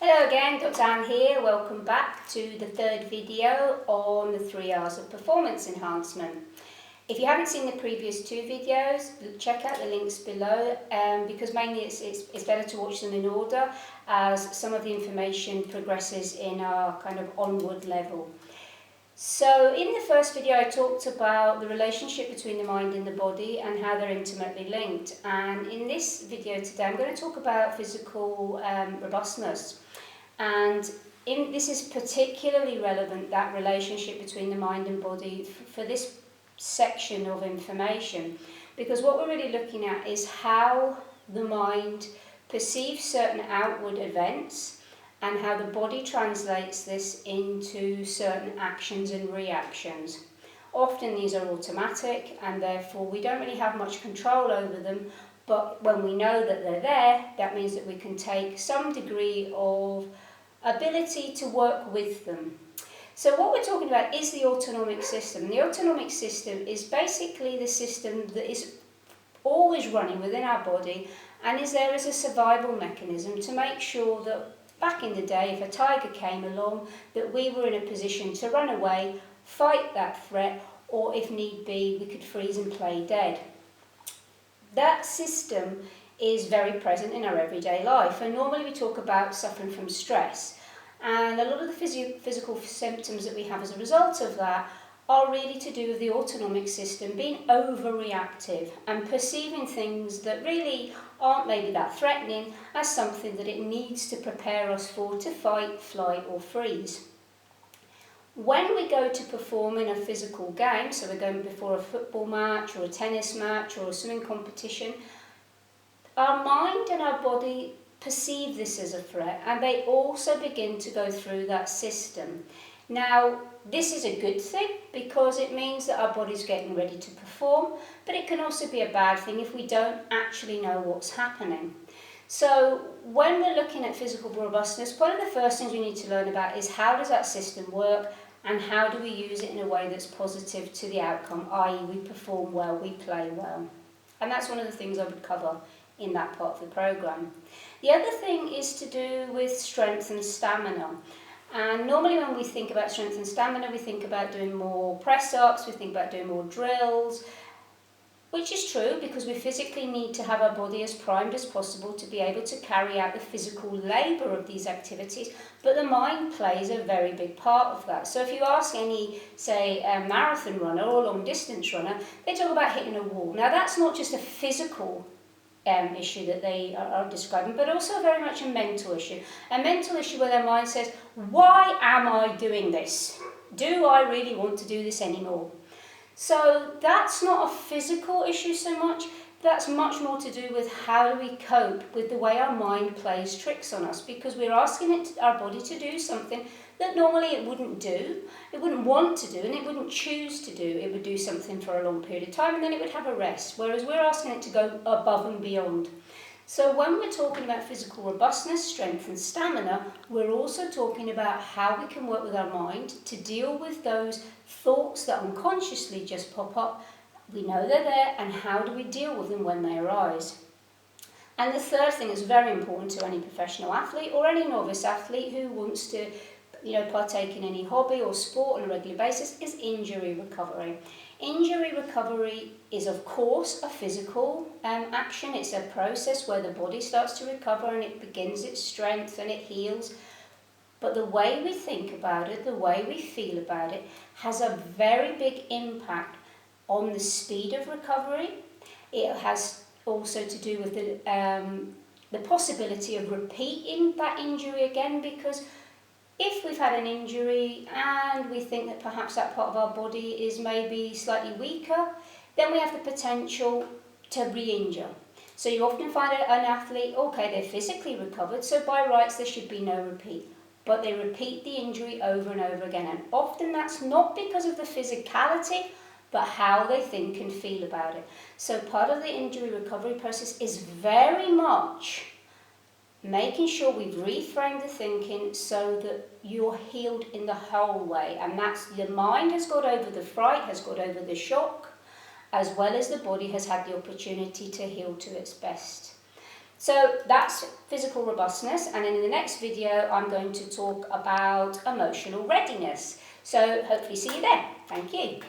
Hello again, Dr. Anne here. Welcome back to the third video on the 3 R's of performance enhancement. If you haven't seen the previous two videos, check out the links below because mainly it's better to watch them in order as some of the information progresses in our kind of onward level. So in the first video I talked about the relationship between the mind and the body and how they're intimately linked, and in this video today I'm going to talk about physical robustness, and this is particularly relevant, that relationship between the mind and body for this section of information, because what we're really looking at is how the mind perceives certain outward events and how the body translates this into certain actions and reactions. Often these are automatic and therefore we don't really have much control over them, but when we know that they're there, that means that we can take some degree of ability to work with them. So what we're talking about is the autonomic system. The autonomic system is basically the system that is always running within our body and is there as a survival mechanism to make sure that back in the day, if a tiger came along, that we were in a position to run away, fight that threat, or if need be, we could freeze and play dead. That system is very present in our everyday life, and normally we talk about suffering from stress. And a lot of the physical symptoms that we have as a result of that are really to do with the autonomic system being overreactive and perceiving things that really aren't maybe that threatening as something that it needs to prepare us for to fight, flight or freeze. When we go to perform in a physical game, so we're going before a football match or a tennis match or a swimming competition, our mind and our body perceive this as a threat and they also begin to go through that system. Now, this is a good thing because it means that our body's getting ready to perform, but it can also be a bad thing if we don't actually know what's happening. So when we're looking at physical robustness, one of the first things we need to learn about is how does that system work and how do we use it in a way that's positive to the outcome, i.e. we perform well, we play well. And that's one of the things I would cover in that part of the programme. The other thing is to do with strength and stamina. And normally when we think about strength and stamina, we think about doing more press-ups, we think about doing more drills, which is true because we physically need to have our body as primed as possible to be able to carry out the physical labour of these activities, but the mind plays a very big part of that. So if you ask any, say, a marathon runner or a long-distance runner, they talk about hitting a wall. Now that's not just a physical issue that they are describing, but also very much a mental issue. A mental issue where their mind says, why am I doing this? Do I really want to do this anymore? So that's not a physical issue so much, that's much more to do with how do we cope with the way our mind plays tricks on us, because we're asking our body to do something that normally it wouldn't do, it wouldn't want to do, and it wouldn't choose to do. It would do something for a long period of time and then it would have a rest, whereas we're asking it to go above and beyond. So when we're talking about physical robustness, strength and stamina, we're also talking about how we can work with our mind to deal with those thoughts that unconsciously just pop up. We know they're there, and how do we deal with them when they arise? And the third thing is very important to any professional athlete or any novice athlete who wants to partake in any hobby or sport on a regular basis is injury recovery. Injury recovery is of course a physical action. It's a process where the body starts to recover and it begins its strength and it heals. But the way we think about it, the way we feel about it, has a very big impact on the speed of recovery. It has also to do with the possibility of repeating that injury again, because if we've had an injury and we think that perhaps that part of our body is maybe slightly weaker, then we have the potential to re-injure. So you often find an athlete, okay, they're physically recovered, so by rights there should be no repeat. But they repeat the injury over and over again, and often that's not because of the physicality, but how they think and feel about it. So part of the injury recovery process is very much making sure we've reframed the thinking so that you're healed in the whole way. And that's the mind has got over the fright, has got over the shock, as well as the body has had the opportunity to heal to its best. So that's physical robustness, and in the next video I'm going to talk about emotional readiness. So hopefully see you then. Thank you.